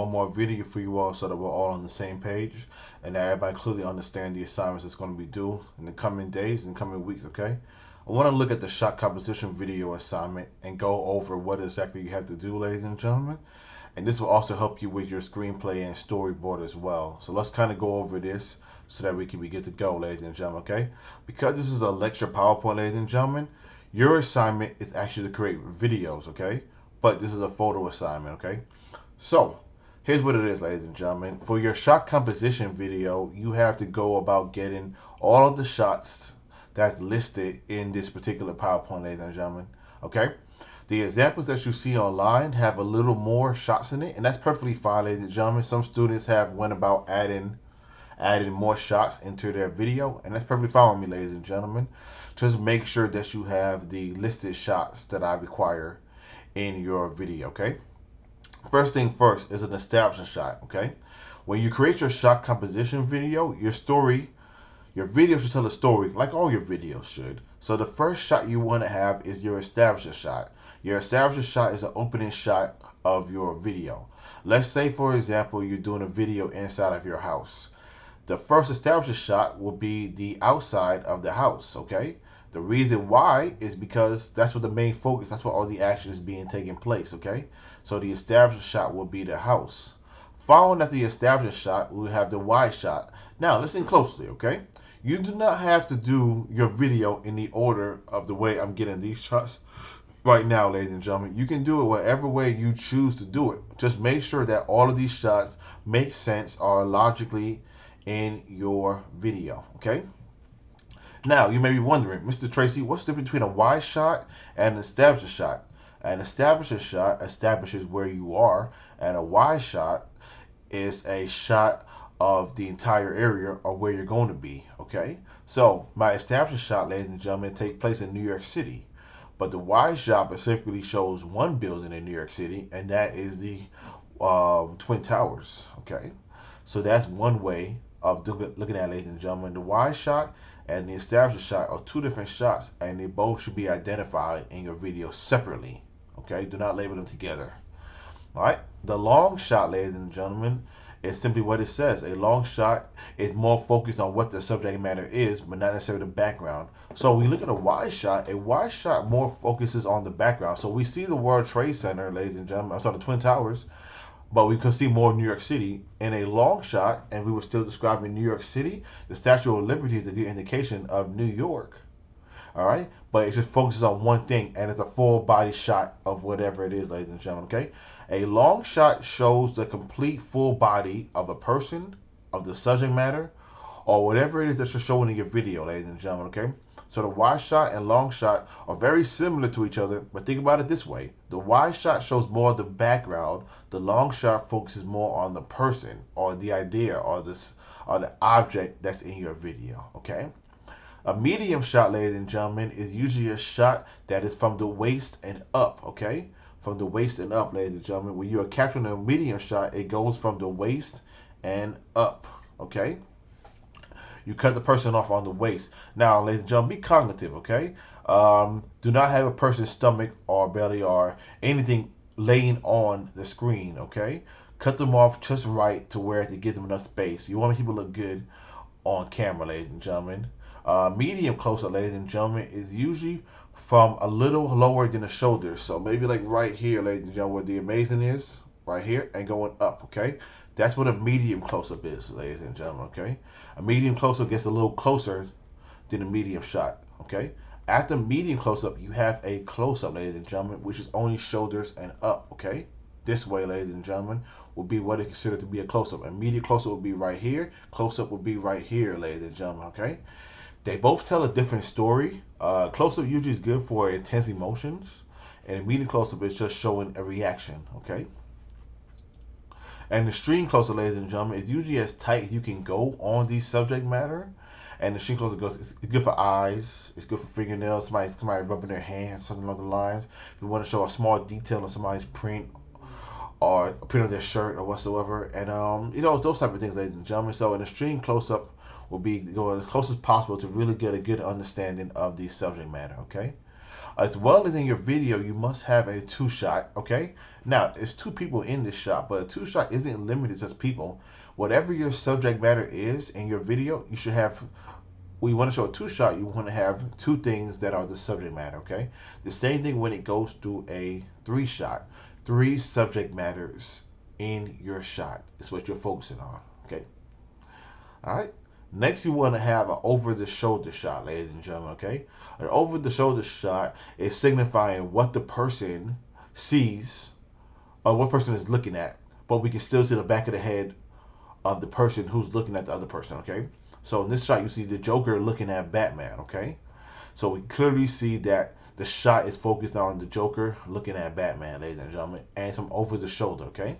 one more video for you all so that we're all on the same page and that everybody clearly understand the assignments that's going to be due in the coming days and coming weeks, okay? I want to look at the shot composition video assignment and go over what exactly you have to do, ladies and gentlemen. And this will also help you with your screenplay and storyboard as well. So let's kind of go over this so that we can be good to go, ladies and gentlemen, okay? Because this is a lecture PowerPoint, ladies and gentlemen, your assignment is actually to create videos, okay? But this is a photo assignment, okay? So here's what it is, ladies and gentlemen. For your shot composition video, you have to go about getting all of the shots that's listed in this particular PowerPoint, ladies and gentlemen, okay? The examples that you see online have a little more shots in it, and that's perfectly fine, ladies and gentlemen. Some students have went about adding more shots into their video, and that's perfectly fine with me, ladies and gentlemen. Just make sure that you have the listed shots that I require in your video, okay? First thing first is an establishing shot, okay? When you create your shot composition video, your video should tell a story like all your videos should. So the first shot you want to have is your establishing shot. Your establishing shot is an opening shot of your video. Let's say, for example, you're doing a video inside of your house. The first establishing shot will be the outside of the house, okay? The reason why is because that's what the main focus, that's what all the action is being taking place, okay? So the establishing shot will be the house. Following after the establishing shot, we'll have the wide shot. Now, listen closely, okay? You do not have to do your video in the order of the way I'm getting these shots right now, ladies and gentlemen. You can do it whatever way you choose to do it. Just make sure that all of these shots make sense, are logically in your video, okay? Now, you may be wondering, Mr. Tracy, what's the difference between a wide shot and an establishing shot? An establishing shot establishes where you are, and a wide shot is a shot of the entire area or where you're going to be, okay? So, my establishing shot, ladies and gentlemen, takes place in New York City. But the wide shot specifically shows one building in New York City, and that is the Twin Towers, okay? So that's one way of looking at it, ladies and gentlemen. The wide shot and the established shot are two different shots, and they both should be identified in your video separately, okay? Do not label them together. All right, the long shot, ladies and gentlemen, is simply what it says. A long shot is more focused on what the subject matter is, but not necessarily the background. So we look at a wide shot more focuses on the background. So we see the World Trade Center, ladies and gentlemen, I'm sorry, the Twin Towers, but we could see more New York City. In a long shot, and we were still describing New York City, the Statue of Liberty is a good indication of New York. All right, but it just focuses on one thing, and it's a full body shot of whatever it is, ladies and gentlemen, okay? A long shot shows the complete full body of a person, of the subject matter, or whatever it is that you're showing in your video, ladies and gentlemen, okay? So the wide shot and long shot are very similar to each other, but think about it this way. The wide shot shows more of the background. The long shot focuses more on the person or the idea or the object that's in your video, okay? A medium shot, ladies and gentlemen, is usually a shot that is from the waist and up, okay? From the waist and up, ladies and gentlemen. When you are capturing a medium shot, it goes from the waist and up, okay? You cut the person off on the waist. Now, ladies and gentlemen, be cognitive, okay? Do not have a person's stomach or belly or anything laying on the screen, okay? Cut them off just right to where it gives them enough space. You want people to look good on camera, ladies and gentlemen. Medium close-up, ladies and gentlemen, is usually from a little lower than the shoulders. So maybe like right here, ladies and gentlemen, where the amazing is, right here, and going up, okay? That's what a medium close-up is, ladies and gentlemen, okay? A medium close-up gets a little closer than a medium shot, okay? After medium close-up, you have a close-up, ladies and gentlemen, which is only shoulders and up, okay? This way, ladies and gentlemen, will be what is considered to be a close-up. A medium close-up will be right here. Close-up will be right here, ladies and gentlemen, okay? They both tell a different story. Close-up usually is good for intense emotions, and a medium close-up is just showing a reaction, okay? And the extreme close-up, ladies and gentlemen, is usually as tight as you can go on the subject matter. And the extreme close-up goes, it's good for eyes, it's good for fingernails, somebody rubbing their hands, something along the lines. If you want to show a small detail on somebody's print or a print of their shirt or whatsoever, and you know, those type of things, ladies and gentlemen. So an extreme close-up will be going as close as possible to really get a good understanding of the subject matter, okay? As well as in your video, you must have a two shot, okay? Now, there's two people in this shot, but a two shot isn't limited to people. Whatever your subject matter is in your video, you should have, when you want to show a two shot, you want to have two things that are the subject matter, okay? The same thing when it goes to a three shot. Three subject matters in your shot is what you're focusing on, okay? All right. Next, you want to have an over-the-shoulder shot, ladies and gentlemen, okay? An over-the-shoulder shot is signifying what the person sees or what person is looking at, but we can still see the back of the head of the person who's looking at the other person, okay? So in this shot, you see the Joker looking at Batman, okay? So we clearly see that the shot is focused on the Joker looking at Batman, ladies and gentlemen, and some over-the-shoulder, okay?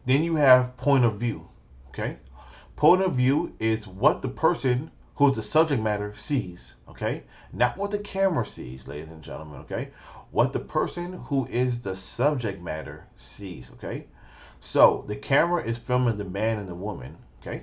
Then you have point of view, okay? Point of view is what the person who's the subject matter sees, okay? Not what the camera sees, ladies and gentlemen, okay? What the person who is the subject matter sees, okay? So the camera is filming the man and the woman, okay?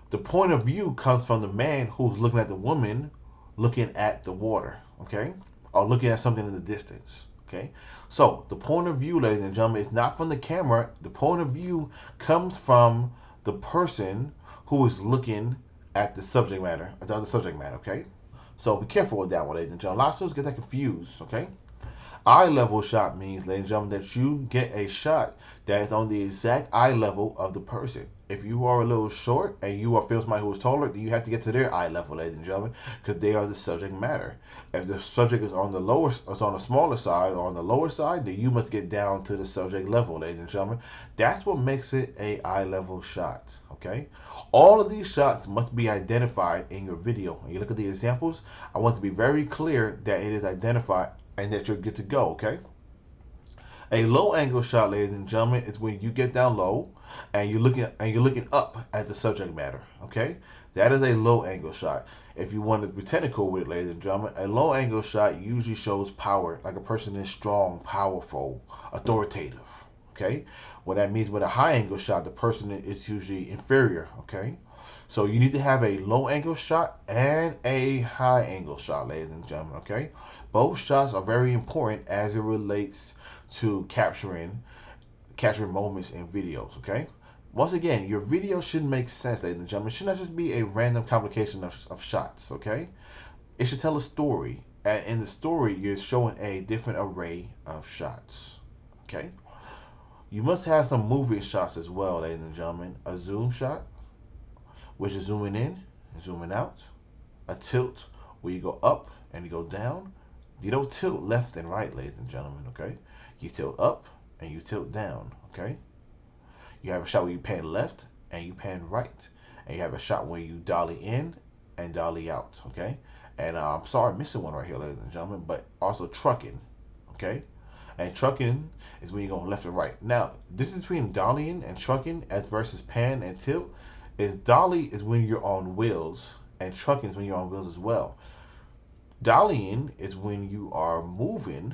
The point of view comes from the man who's looking at the woman looking at the water, okay? Or looking at something in the distance, okay? So the point of view, ladies and gentlemen, is not from the camera. The point of view comes from the person who is looking at the subject matter, the other subject matter, okay? So be careful with that one, ladies and gentlemen. A lot of students get that confused, okay? Eye level shot means, ladies and gentlemen, that you get a shot that is on the exact eye level of the person. If you are a little short and you are feeling somebody who is taller, then you have to get to their eye level, ladies and gentlemen, because they are the subject matter. If the subject is on the lower, is on the smaller side or on the lower side, then you must get down to the subject level, ladies and gentlemen. That's what makes it a eye level shot, okay? All of these shots must be identified in your video. When you look at the examples, I want to be very clear that it is identified and that you're good to go, okay? A low angle shot, ladies and gentlemen, is when you get down low and you're looking up at the subject matter, okay? That is a low angle shot. If you want to be technical with it, ladies and gentlemen, a low angle shot usually shows power, like a person is strong, powerful, authoritative, okay? What that means with a high angle shot, the person is usually inferior, okay? So you need to have a low angle shot and a high angle shot, ladies and gentlemen, okay? Both shots are very important as it relates to capturing moments in videos, okay? Once again, your video should make sense, ladies and gentlemen. It should not just be a random complication of shots, okay? It should tell a story. And in the story, you're showing a different array of shots, okay? You must have some moving shots as well, ladies and gentlemen. A zoom shot, which is zooming in and zooming out. A tilt, where you go up and you go down. You don't tilt left and right, ladies and gentlemen, okay? You tilt up and you tilt down, okay? You have a shot where you pan left and you pan right. And you have a shot where you dolly in and dolly out, okay? And I'm sorry, I'm missing one right here, ladies and gentlemen, but also trucking, okay? And trucking is when you're going left and right. Now, this is between dollying and trucking as versus pan and tilt. Is dolly is when you're on wheels and trucking is when you're on wheels as well. Dollying is when you are moving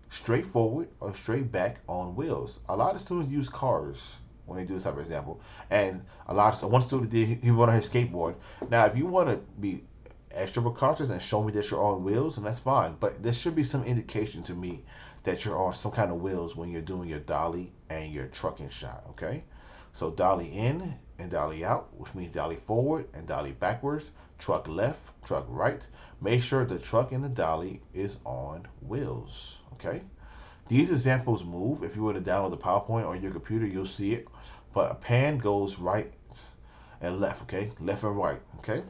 straight forward or straight back on wheels. A lot of students use cars when they do this type of example. And one student did, he went on his skateboard. Now, if you want to be extra precautious and show me that you're on wheels, and that's fine. But there should be some indication to me that you're on some kind of wheels when you're doing your dolly and your trucking shot, okay? So dolly in and dolly out, which means dolly forward and dolly backwards, truck left, truck right. Make sure the truck and the dolly is on wheels, okay? These examples move. If you were to download the PowerPoint on your computer, you'll see it. But a pan goes right and left, okay? Left and right, okay?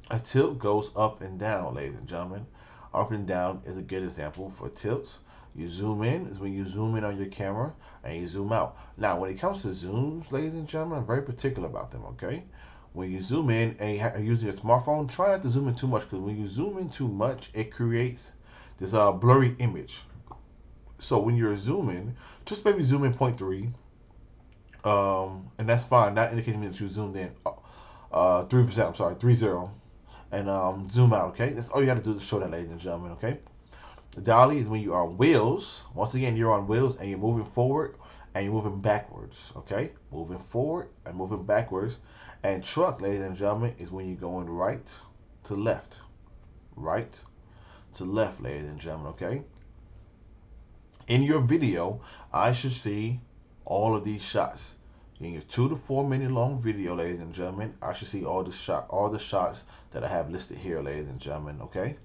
A tilt goes up and down, ladies and gentlemen. Up and down is a good example for tilts. You zoom in is when you zoom in on your camera and you zoom out. Now, when it comes to zooms, ladies and gentlemen, I'm very particular about them, okay? When you zoom in and you're using your smartphone, try not to zoom in too much, because when you zoom in too much, it creates this blurry image. So when you're zooming, just maybe zoom in 0.3, and that's fine. That indicates to me that you zoomed in 3%, I'm sorry, 30, and zoom out, okay? That's all you got to do to show that, ladies and gentlemen, okay? The dolly is when you are on wheels. Once again, you're on wheels and you're moving forward and you're moving backwards, okay? Moving forward and moving backwards. And truck, ladies and gentlemen, is when you're going right to left, right to left, ladies and gentlemen, okay? In your video, I should see all of these shots. In your 2 to 4 minute long video, ladies and gentlemen, I should see all the shots that I have listed here, ladies and gentlemen, okay?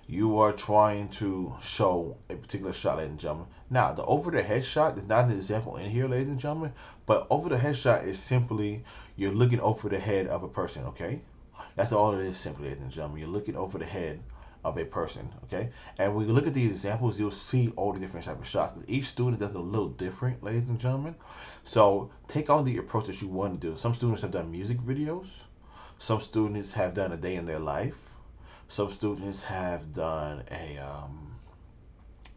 You are trying to show a particular shot, ladies and gentlemen. Now, the over the head shot is not an example in here, ladies and gentlemen, but over the head shot is simply you're looking over the head of a person, okay? That's all it is, simply, ladies and gentlemen. You're looking over the head of a person, okay? And when you look at these examples, you'll see all the different type of shots. Each student does it a little different, ladies and gentlemen. So take on the approach that you want to do. Some students have done music videos. Some students have done a day in their life. Some students have done a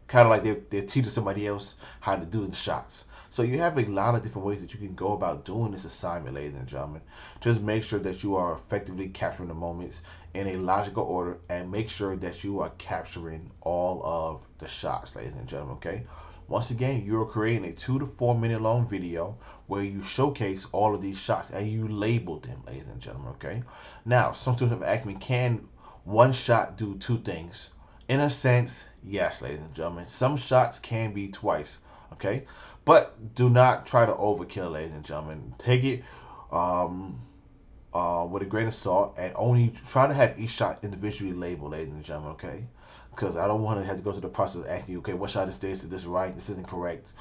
kind of like they're teaching somebody else how to do the shots. So you have a lot of different ways that you can go about doing this assignment, ladies and gentlemen. Just make sure that you are effectively capturing the moments in a logical order, and make sure that you are capturing all of the shots, ladies and gentlemen, okay? Once again, you're creating a 2 to 4 minute long video where you showcase all of these shots and you label them, ladies and gentlemen, okay? Now, some students have asked me, can one shot do two things? In a sense, yes, ladies and gentlemen. Some shots can be twice, okay? But do not try to overkill, ladies and gentlemen. Take it with a grain of salt, and only try to have each shot individually labeled, ladies and gentlemen, okay? Because I don't want to have to go through the process of asking you, okay, what shot is this? Is this right? This isn't correct.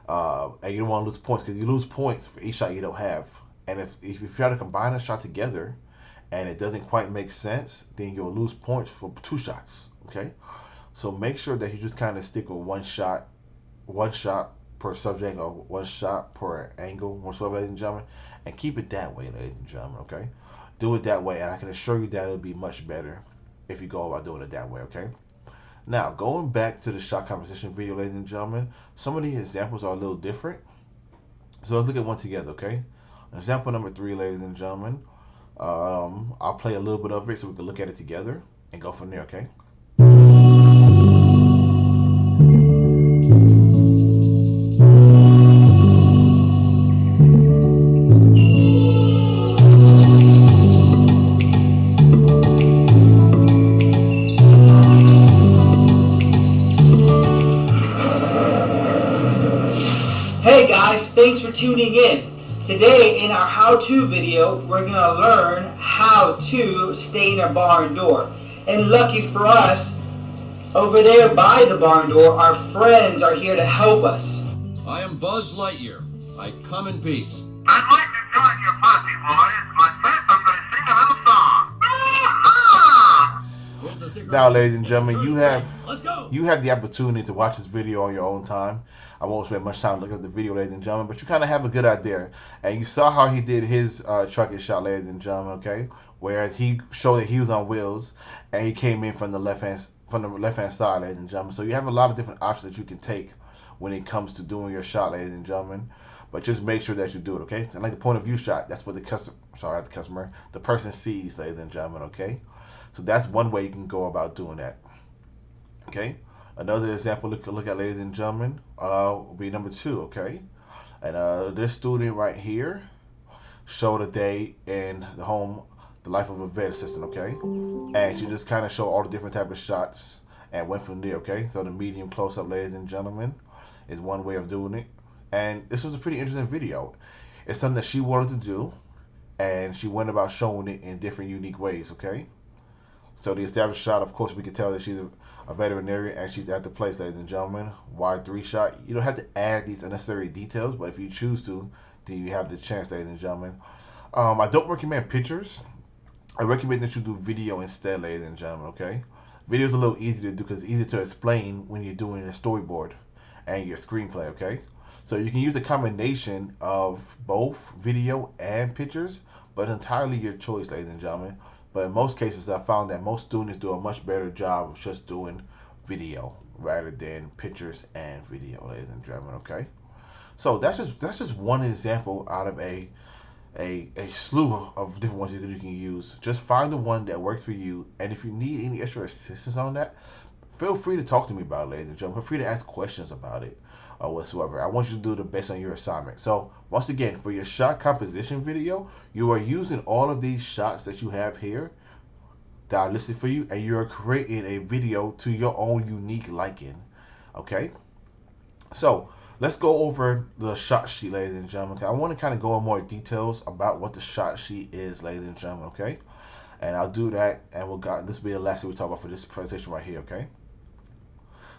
And you don't want to lose points, because you lose points for each shot you don't have. And if you try to combine a shot together and it doesn't quite make sense, then you'll lose points for two shots, okay? So make sure that you just kind of stick with one shot per subject, or one shot per angle, whatsoever, ladies and gentlemen, and keep it that way, ladies and gentlemen, okay? Do it that way, and I can assure you that it'll be much better if you go about doing it that way, okay? Now, going back to the shot composition video, ladies and gentlemen, some of these examples are a little different. So let's look at one together, okay? Example number 3, ladies and gentlemen. I'll play a little bit of it so we can look at it together and go from there, okay? Hey guys, thanks for tuning in. Today in our how-to video, we're going to learn how to stain a barn door. And lucky for us, over there by the barn door, our friends are here to help us. I am Buzz Lightyear. I come in peace. I'd like to join your party, boys, but first I'm going to sing a little song. Now, ladies and gentlemen, Let's go. you have the opportunity to watch this video on your own time. I won't spend much time looking at the video, ladies and gentlemen, but you kind of have a good idea. And you saw how he did his trucking shot, ladies and gentlemen, okay? Whereas he showed that he was on wheels, and he came in from the left hand side, ladies and gentlemen. So you have a lot of different options that you can take when it comes to doing your shot, ladies and gentlemen. But just make sure that you do it, okay? So like the point of view shot, that's what the person sees, ladies and gentlemen, okay? So that's one way you can go about doing that, okay? Another example look at, ladies and gentlemen, will be number 2, okay? And this student right here showed a day in the life of a vet assistant, okay? And she just kind of showed all the different type of shots and went from there, okay? So the medium close-up, ladies and gentlemen, is one way of doing it. And this was a pretty interesting video. It's something that she wanted to do, and she went about showing it in different unique ways, okay? So the established shot, of course, we can tell that she's a veterinarian and she's at the place, ladies and gentlemen. Wide 3 shot. You don't have to add these unnecessary details, but if you choose to, then you have the chance, ladies and gentlemen. I don't recommend pictures. I recommend that you do video instead, ladies and gentlemen, okay? Video is a little easier to do because it's easier to explain when you're doing a storyboard and your screenplay, okay? So you can use a combination of both video and pictures, but it's entirely your choice, ladies and gentlemen. But in most cases, I found that most students do a much better job of just doing video rather than pictures and video, ladies and gentlemen, okay? So that's just one example out of a slew of different ones that you can use. Just find the one that works for you, and if you need any extra assistance on that, feel free to talk to me about it, ladies and gentlemen. Feel free to ask questions about it or whatsoever. I want you to do the best on your assignment. So once again, for your shot composition video, you are using all of these shots that you have here that are listed for you, and you're creating a video to your own unique liking. Okay, so let's go over the shot sheet, ladies and gentlemen. I want to kind of go in more details about what the shot sheet is, ladies and gentlemen. Okay, and I'll do that, and this will be the last thing we talk about for this presentation right here. Okay,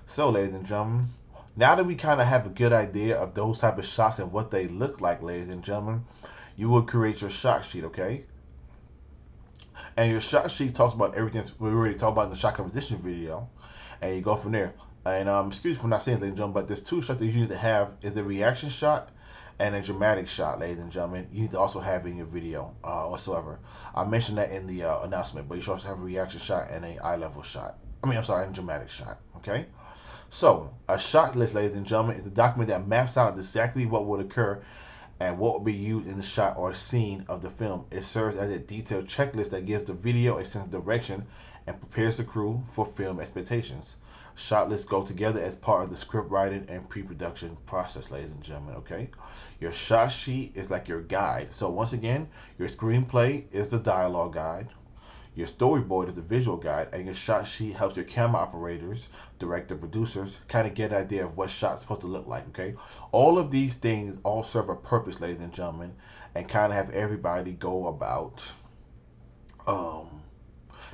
so ladies and gentlemen, now that we kind of have a good idea of those type of shots and what they look like, ladies and gentlemen, you will create your shot sheet. Okay, and your shot sheet talks about everything we already talked about in the shot composition video, and you go from there. And excuse me for not saying, ladies and gentlemen, but there's two shots that you need to have: is a reaction shot and a dramatic shot, ladies and gentlemen. You need to also have in your video whatsoever. I mentioned that in the announcement, but you should also have a reaction shot and a eye level shot. I'm sorry, and a dramatic shot. Okay. So a shot list, ladies and gentlemen, is a document that maps out exactly what would occur and what will be used in the shot or scene of the film. It serves as a detailed checklist that gives the video a sense of direction and prepares the crew for film expectations. Shot lists go together as part of the script writing and pre-production process, ladies and gentlemen. Okay, your shot sheet is like your guide. So once again, your screenplay is the dialogue guide, your storyboard is the visual guide, and your shot sheet helps your camera operators, director, producers kind of get an idea of what shot's supposed to look like. Okay, all of these things all serve a purpose, ladies and gentlemen, and kind of have everybody go about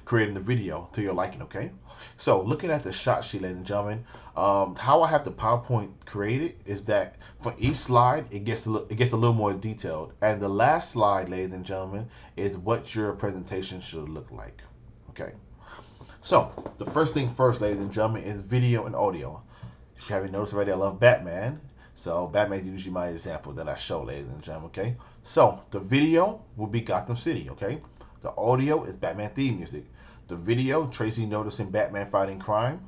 creating the video to your liking. Okay, so looking at the shot sheet, ladies and gentlemen, how I have the PowerPoint created is that for each slide it gets a little more detailed, and the last slide, ladies and gentlemen, is what your presentation should look like. Okay, so the first thing first, ladies and gentlemen, is video and audio. If you haven't noticed already, I love Batman, so Batman is usually my example that I show, ladies and gentlemen. Okay, so the video will be Gotham City. Okay, the audio is Batman theme music. The video, Tracy noticing Batman fighting crime,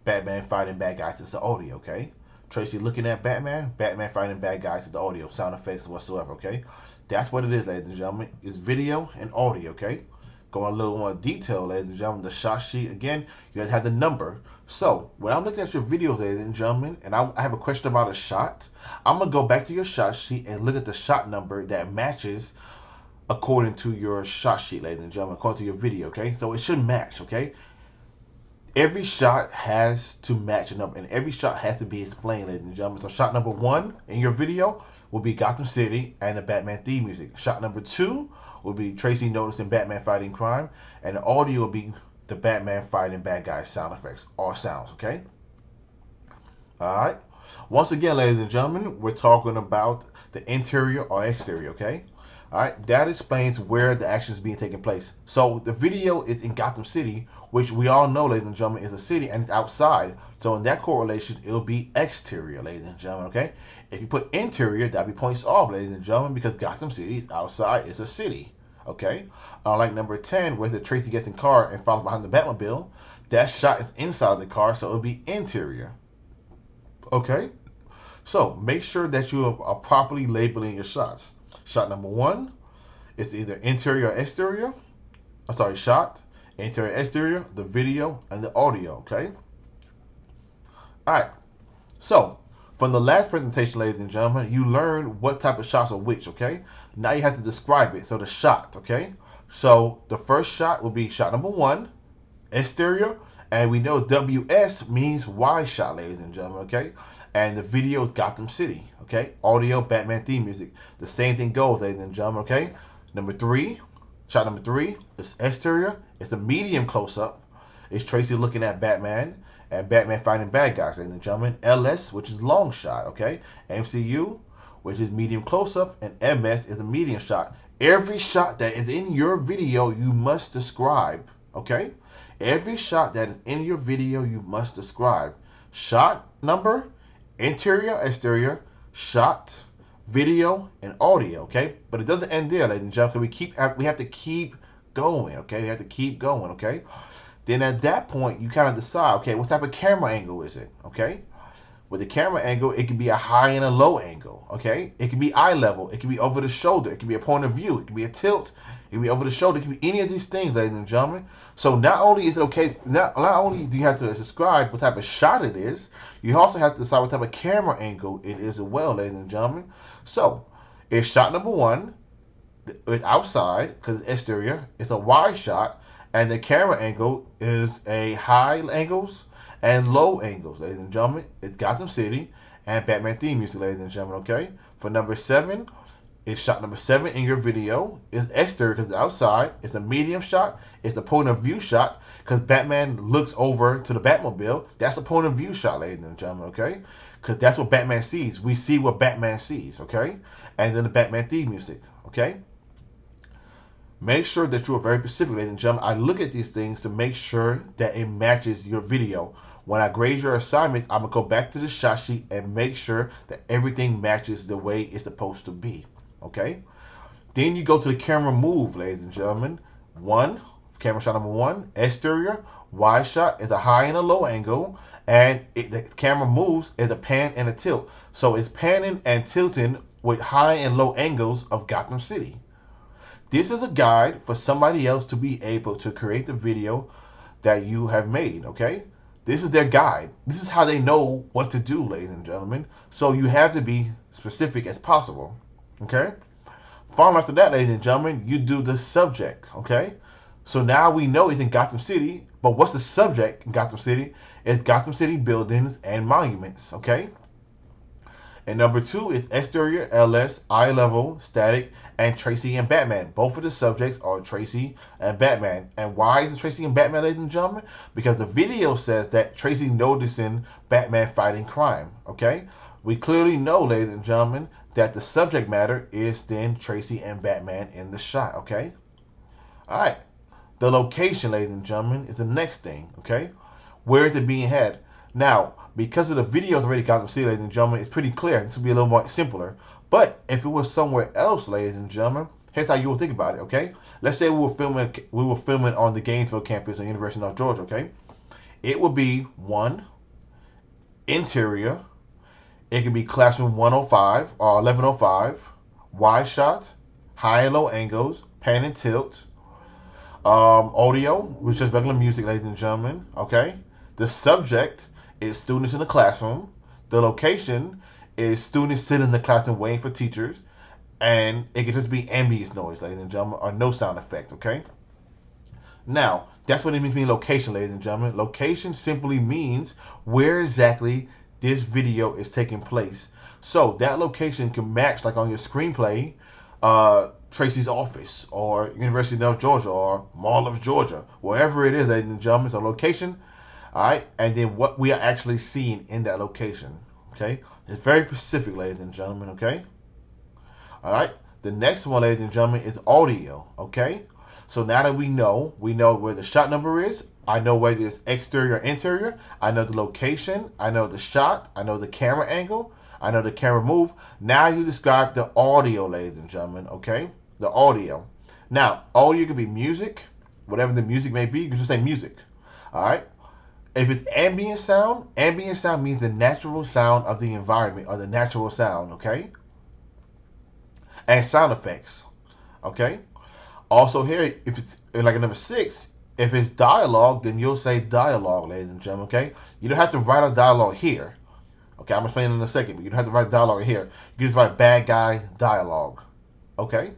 Batman fighting bad guys is the audio. Okay, Tracy looking at Batman, Batman fighting bad guys is the audio, sound effects whatsoever. Okay, that's what it is, ladies and gentlemen. It's video and audio. Okay, going a little more detail, ladies and gentlemen, the shot sheet again, you guys have the number. So when I'm looking at your videos, ladies and gentlemen, and I have a question about a shot, I'm gonna go back to your shot sheet and look at the shot number that matches according to your shot sheet, ladies and gentlemen, according to your video. Okay, so it should match. Okay, every shot has to match a number, and every shot has to be explained, ladies and gentlemen. So shot number 1 in your video will be Gotham City and the Batman theme music. Shot number 2 will be Tracy noticing Batman fighting crime, and the audio will be the Batman fighting bad guys sound effects or sounds. Okay, all right, once again, ladies and gentlemen, we're talking about the interior or exterior. Okay, all right, that explains where the action is being taken place. So the video is in Gotham City, which we all know, ladies and gentlemen, is a city, and it's outside. So in that correlation, it'll be exterior, ladies and gentlemen. Okay, if you put interior, that be points off, ladies and gentlemen, because Gotham City is outside. It's a city. Okay, like number 10, where the Tracy gets in car and follows behind the Batmobile, that shot is inside the car, so it'll be interior. Okay, so make sure that you are properly labeling your shots. Shot number 1 is either interior or exterior. Shot, interior, exterior, the video, and the audio. Okay. All right. So from the last presentation, ladies and gentlemen, you learned what type of shots are which. Okay. Now you have to describe it. So the shot. Okay. So the first shot will be shot number 1, exterior, and we know WS means wide shot, ladies and gentlemen. Okay. And the video is Gotham City. Okay, audio, Batman theme music. The same thing goes, ladies and gentlemen. Okay, shot number 3 is exterior. It's a medium close-up. It's Tracy looking at Batman and Batman fighting bad guys, ladies and gentlemen. LS, which is long shot. Okay, MCU, which is medium close-up, and MS is a medium shot. Every shot that is in your video, you must describe. Okay, every shot that is in your video, you must describe. Shot number, interior, exterior, shot, video, and audio. Okay, but it doesn't end there, ladies and gentlemen. We have to keep going. Okay, we have to keep going. Okay, then at that point you kind of decide, okay, what type of camera angle is it? Okay, with the camera angle, it can be a high and a low angle. Okay, it can be eye level, it can be over the shoulder, it can be a point of view, it can be a tilt, it can be over the shoulder, it can be any of these things, ladies and gentlemen. So not only is it okay, not only do you have to describe what type of shot it is, you also have to decide what type of camera angle it is as well, ladies and gentlemen. So it's shot number 1, it's outside because it's exterior, it's a wide shot, And the camera angle is a high angles and low angles, ladies and gentlemen. It's Gotham City and Batman theme music, ladies and gentlemen, okay? For number 7, it's shot number 7 in your video. It's exterior because it's outside. It's a medium shot. It's a point of view shot because Batman looks over to the Batmobile. That's a point of view shot, ladies and gentlemen, okay? Because that's what Batman sees. We see what Batman sees, okay? And then the Batman theme music, okay? Make sure that you are very specific, ladies and gentlemen. I look at these things to make sure that it matches your video. When I grade your assignments, I'm going to go back to the shot sheet and make sure that everything matches the way it's supposed to be, okay? Then you go to the camera move, ladies and gentlemen. Camera shot number 1, exterior, wide shot is a high and a low angle, and the camera moves is a pan and a tilt. So it's panning and tilting with high and low angles of Gotham City. This is a guide for somebody else to be able to create the video that you have made, okay? This is their guide. This is how they know what to do, ladies and gentlemen. So you have to be specific as possible, okay? Following after that, ladies and gentlemen, you do the subject, okay? So now we know it's in Gotham City, but what's the subject in Gotham City? It's Gotham City buildings and monuments, okay? And number 2 is exterior, LS, eye level, static, and Tracy and Batman. Both of the subjects are Tracy and Batman. And why is it Tracy and Batman, ladies and gentlemen? Because the video says that Tracy's noticing Batman fighting crime, okay? We clearly know, ladies and gentlemen, that the subject matter is then Tracy and Batman in the shot, okay? All right. The location, ladies and gentlemen, is the next thing, okay? Where is it being had? Now, because of the videos already Gotham City, ladies and gentlemen, it's pretty clear. This will be a little more simpler. But if it was somewhere else, ladies and gentlemen, here's how you will think about it, okay? Let's say we were filming on the Gainesville campus of University of North Georgia, okay? It would be 1, interior. It could be classroom 105 or 1105, wide shot, high and low angles, pan and tilt, audio, which is regular music, ladies and gentlemen, okay? The subject is students in the classroom. The location is students sitting in the classroom waiting for teachers. And it can just be ambient noise, ladies and gentlemen, or no sound effect, okay? Now, that's what it means to be location, ladies and gentlemen. Location simply means where exactly this video is taking place. So that location can match, like on your screenplay, Tracy's office, or University of North Georgia, or Mall of Georgia, wherever it is, ladies and gentlemen. So location, all right, and then what we are actually seeing in that location, okay? It's very specific, ladies and gentlemen, okay? All right, the next one, ladies and gentlemen, is audio, okay? So now that we know where the shot number is, I know whether it's exterior or interior, I know the location, I know the shot, I know the camera angle, I know the camera move. Now you describe the audio, ladies and gentlemen, okay? The audio. Now, audio could be music, whatever the music may be, you can just say music, all right? If it's ambient sound means the natural sound of the environment, or the natural sound, okay? And sound effects, okay? Also here, if it's like a number 6, if it's dialogue, then you'll say dialogue, ladies and gentlemen, okay? You don't have to write a dialogue here. Okay, I'm explaining in a second, but you don't have to write dialogue here. You just write bad guy dialogue, okay?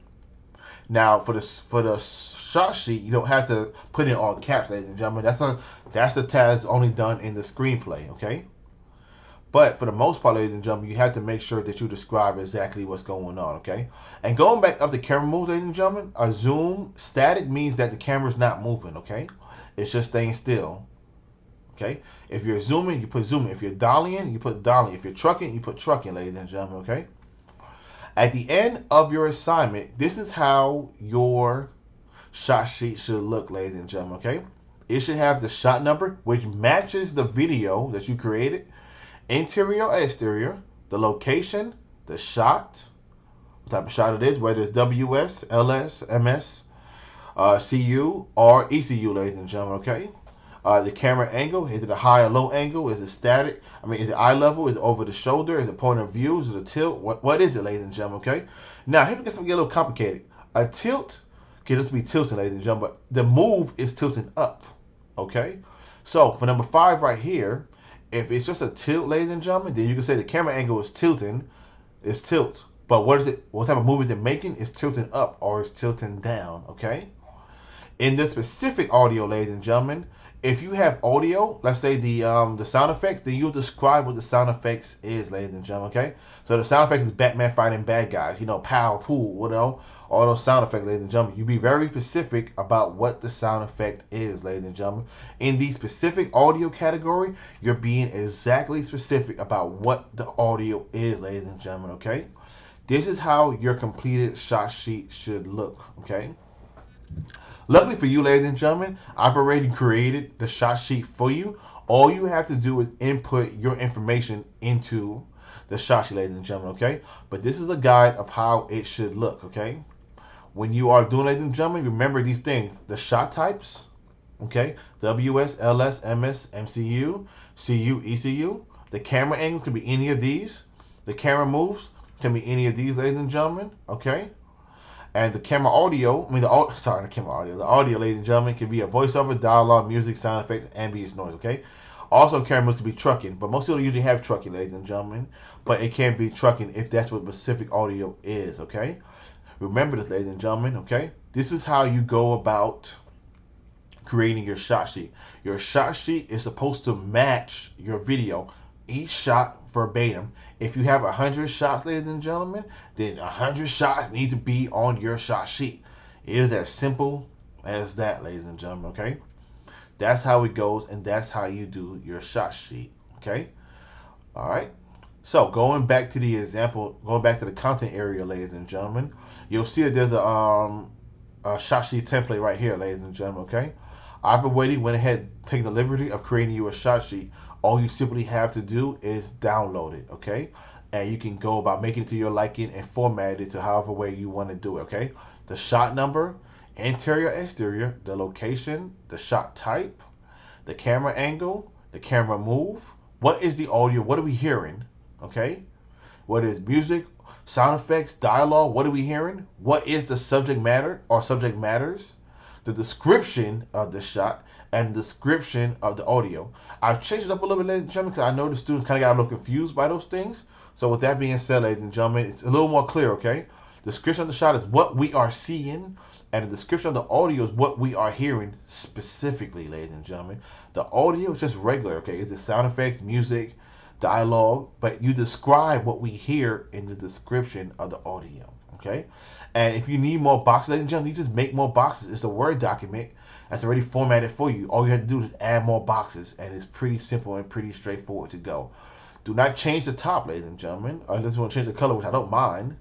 Now, for the shot sheet, you don't have to put in all caps, ladies and gentlemen. That's the task only done in the screenplay, okay? But for the most part, ladies and gentlemen, you have to make sure that you describe exactly what's going on, okay? And going back up the camera moves, ladies and gentlemen, a zoom static means that the camera's not moving, okay? It's just staying still, okay? If you're zooming, you put zooming. If you're dollying, you put dollying. If you're trucking, you put trucking, ladies and gentlemen, okay? At the end of your assignment, this is how your shot sheet should look, ladies and gentlemen, okay? It should have the shot number, which matches the video that you created, interior or exterior, the location, the shot, what type of shot it is, whether it's WS, LS, MS, CU, or ECU, ladies and gentlemen, okay? The camera angle, is it a high or low angle? Is it static? Is it eye level? Is it over the shoulder? Is it point of view? Is it a tilt? What is it, ladies and gentlemen, okay? Now, here we get a little complicated. A tilt can just be tilting, ladies and gentlemen, but the move is tilting up, okay? So, for number 5 right here, if it's just a tilt, ladies and gentlemen, then you can say the camera angle is tilting, it's tilt. But what type of move is it making? It's tilting up or it's tilting down, okay? In this specific audio, ladies and gentlemen, if you have audio, let's say the sound effects, then you'll describe what the sound effects is, ladies and gentlemen, okay? So the sound effects is Batman fighting bad guys, you know, pow, pool, all those sound effects, ladies and gentlemen. You be very specific about what the sound effect is, ladies and gentlemen. In the specific audio category, you're being exactly specific about what the audio is, ladies and gentlemen, okay? This is how your completed shot sheet should look, okay? Luckily for you, ladies and gentlemen, I've already created the shot sheet for you. All you have to do is input your information into the shot sheet, ladies and gentlemen, okay? But this is a guide of how it should look, okay? When you are doing, ladies and gentlemen, remember these things. The shot types, okay? WS, LS, MS, MCU, CU, ECU. The camera angles can be any of these. The camera moves can be any of these, ladies and gentlemen, okay? And the camera audio, the audio, ladies and gentlemen, can be a voiceover, dialogue, music, sound effects, ambient noise, okay? Also, cameras can be trucking, but most people usually have trucking, ladies and gentlemen. But it can be trucking if that's what specific audio is, okay? Remember this, ladies and gentlemen, okay? This is how you go about creating your shot sheet. Your shot sheet is supposed to match your video, each shot verbatim. If you have 100 shots, ladies and gentlemen, then 100 shots need to be on your shot sheet. It is as simple as that, ladies and gentlemen, okay? That's how it goes, and that's how you do your shot sheet, okay? All right. So going back to the example, going back to the content area, ladies and gentlemen, you'll see that there's a shot sheet template right here, ladies and gentlemen, okay? I've already went ahead, taking the liberty of creating you a shot sheet. All you simply have to do is download it, okay? And you can go about making it to your liking and format it to however way you want to do it, okay? The shot number, interior, exterior, the location, the shot type, the camera angle, the camera move. What is the audio? What are we hearing, okay? What is music, sound effects, dialogue? What are we hearing? What is the subject matter or subject matters? The description of the shot, and the description of the audio. I've changed it up a little bit, ladies and gentlemen, because I know the students kind of got a little confused by those things. So with that being said, ladies and gentlemen, it's a little more clear, okay? The description of the shot is what we are seeing, and the description of the audio is what we are hearing specifically, ladies and gentlemen. The audio is just regular, okay? It's the sound effects, music, dialogue, but you describe what we hear in the description of the audio, okay? And if you need more boxes, ladies and gentlemen, you just make more boxes. It's a Word document that's already formatted for you. All you have to do is add more boxes, and it's pretty simple and pretty straightforward to go. Do not change the top, ladies and gentlemen, unless you want to change the color, which I don't mind.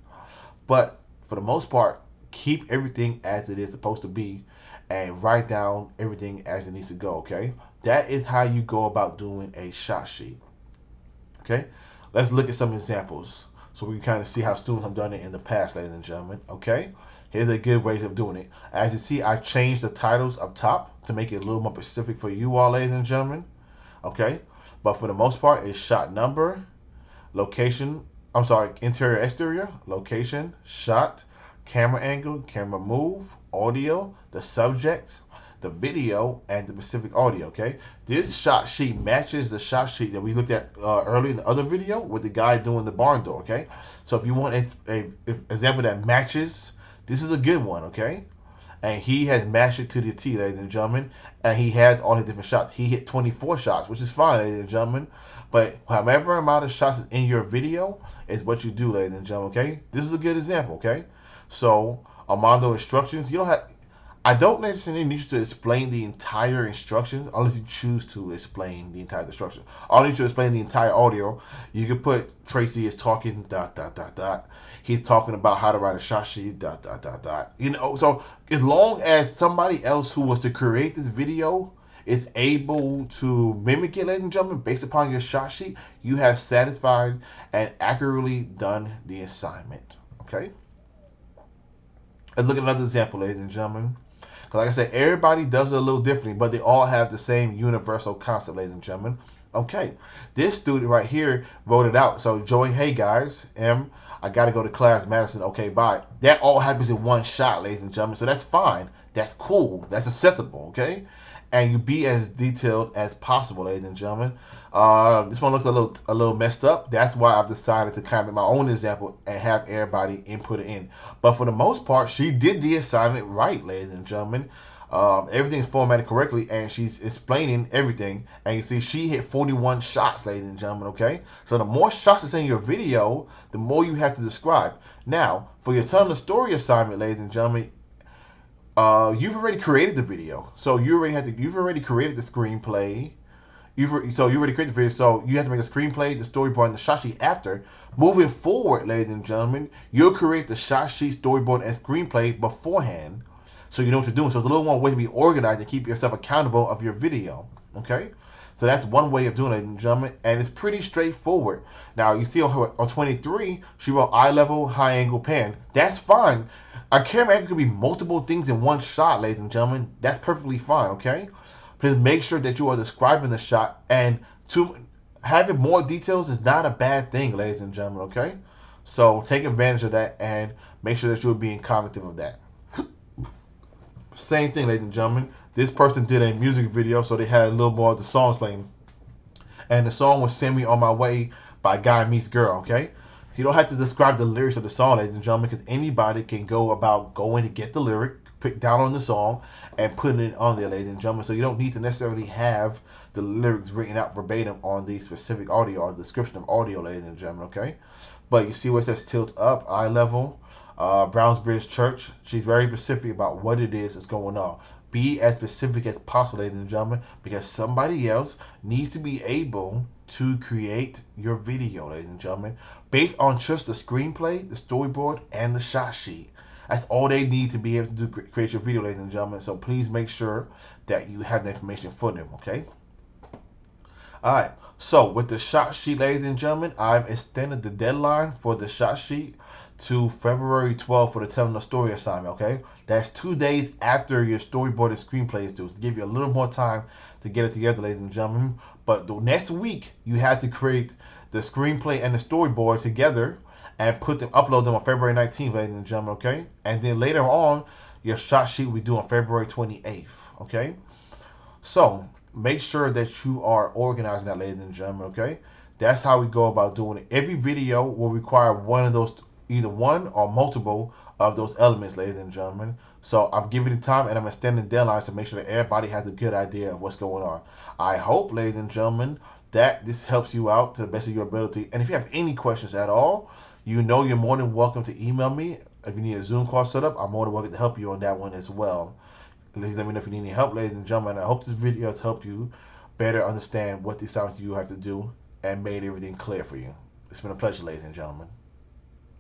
But for the most part, keep everything as it is supposed to be and write down everything as it needs to go, okay? That is how you go about doing a shot sheet, okay? Let's look at some examples so we can kind of see how students have done it in the past, ladies and gentlemen, okay? Here's a good way of doing it. As you see, I changed the titles up top to make it a little more specific for you all, ladies and gentlemen, okay? But for the most part, it's shot number, location, interior, exterior, location, shot, camera angle, camera move, audio, the subject, the video, and the specific audio, okay? This shot sheet matches the shot sheet that we looked at earlier in the other video with the guy doing the barn door, okay? So if you want an example that matches, this is a good one, okay? And he has matched it to the T, ladies and gentlemen, and he has all his different shots. He hit 24 shots, which is fine, ladies and gentlemen, but however amount of shots is in your video is what you do, ladies and gentlemen, okay? This is a good example, okay? So, Armando instructions, I don't necessarily need you to explain the entire instructions unless you choose to explain the entire instructions. I'll need you to explain the entire audio. You can put Tracy is talking ... He's talking about how to write a shot sheet ... So as long as somebody else who was to create this video is able to mimic it, ladies and gentlemen, based upon your shot sheet, you have satisfied and accurately done the assignment, okay? Let's look at another example, ladies and gentlemen. Because like I said, everybody does it a little differently, but they all have the same universal concept, ladies and gentlemen. Okay, this student right here wrote it out. So Joey, hey guys, I got to go to class, Madison, okay, bye. That all happens in one shot, ladies and gentlemen. So that's fine. That's cool. That's acceptable, okay? And you be as detailed as possible, ladies and gentlemen. This one looks a little messed up. That's why I've decided to kind of make my own example and have everybody input it in. But for the most part, she did the assignment right, ladies and gentlemen. Everything's formatted correctly, and she's explaining everything. And you see, she hit 41 shots, ladies and gentlemen. Okay, so the more shots that's in your video, the more you have to describe. Now, for your telling the story assignment, ladies and gentlemen, you've already created the video, so you've already created the screenplay. You already created the video, so you have to make a screenplay, the storyboard, and the shot sheet after. Moving forward, ladies and gentlemen, you'll create the shot sheet, storyboard, and screenplay beforehand, so you know what you're doing. So it's a little more way to be organized and keep yourself accountable of your video. Okay, so that's one way of doing it, ladies and gentlemen, and it's pretty straightforward. Now you see on 23, she wrote eye level, high angle pan. That's fine. A camera angle could be multiple things in one shot, ladies and gentlemen. That's perfectly fine. Okay. Please make sure that you are describing the shot, and to having more details is not a bad thing, ladies and gentlemen, okay? So take advantage of that and make sure that you're being cognitive of that. Same thing, ladies and gentlemen. This person did a music video, so they had a little more of the songs playing. And the song was Send Me On My Way by Guy Meets Girl, okay? So you don't have to describe the lyrics of the song, ladies and gentlemen, because anybody can go about going to get the lyric, pick down on the song, and putting it on there, ladies and gentlemen. So you don't need to necessarily have the lyrics written out verbatim on the specific audio or description of audio, ladies and gentlemen, okay? But you see where it says tilt up, eye level, Brownsbridge Church. She's very specific about what it is that's going on. Be as specific as possible, ladies and gentlemen, because somebody else needs to be able to create your video, ladies and gentlemen, based on just the screenplay, the storyboard, and the shot sheet. That's all they need to be able to do, create your video, ladies and gentlemen. So please make sure that you have the information for them, okay? All right. So with the shot sheet, ladies and gentlemen, I've extended the deadline for the shot sheet to February 12th for the telling the story assignment, okay? That's 2 days after your storyboard and screenplay is due, to give you a little more time to get it together, ladies and gentlemen. But the next week, you have to create the screenplay and the storyboard together and upload them on February 19th, ladies and gentlemen, okay? And then later on, your shot sheet we do on February 28th, okay? So make sure that you are organizing that, ladies and gentlemen, okay? That's how we go about doing it. Every video will require one of those, either one or multiple of those elements, ladies and gentlemen. So I'm giving it time and I'm extending deadlines to make sure that everybody has a good idea of what's going on. I hope, ladies and gentlemen, that this helps you out to the best of your ability. And if you have any questions at all, you know you're more than welcome to email me. If you need a Zoom call set up, I'm more than welcome to help you on that one as well. Please let me know if you need any help, ladies and gentlemen. I hope this video has helped you better understand what the assignments you have to do and made everything clear for you. It's been a pleasure, ladies and gentlemen.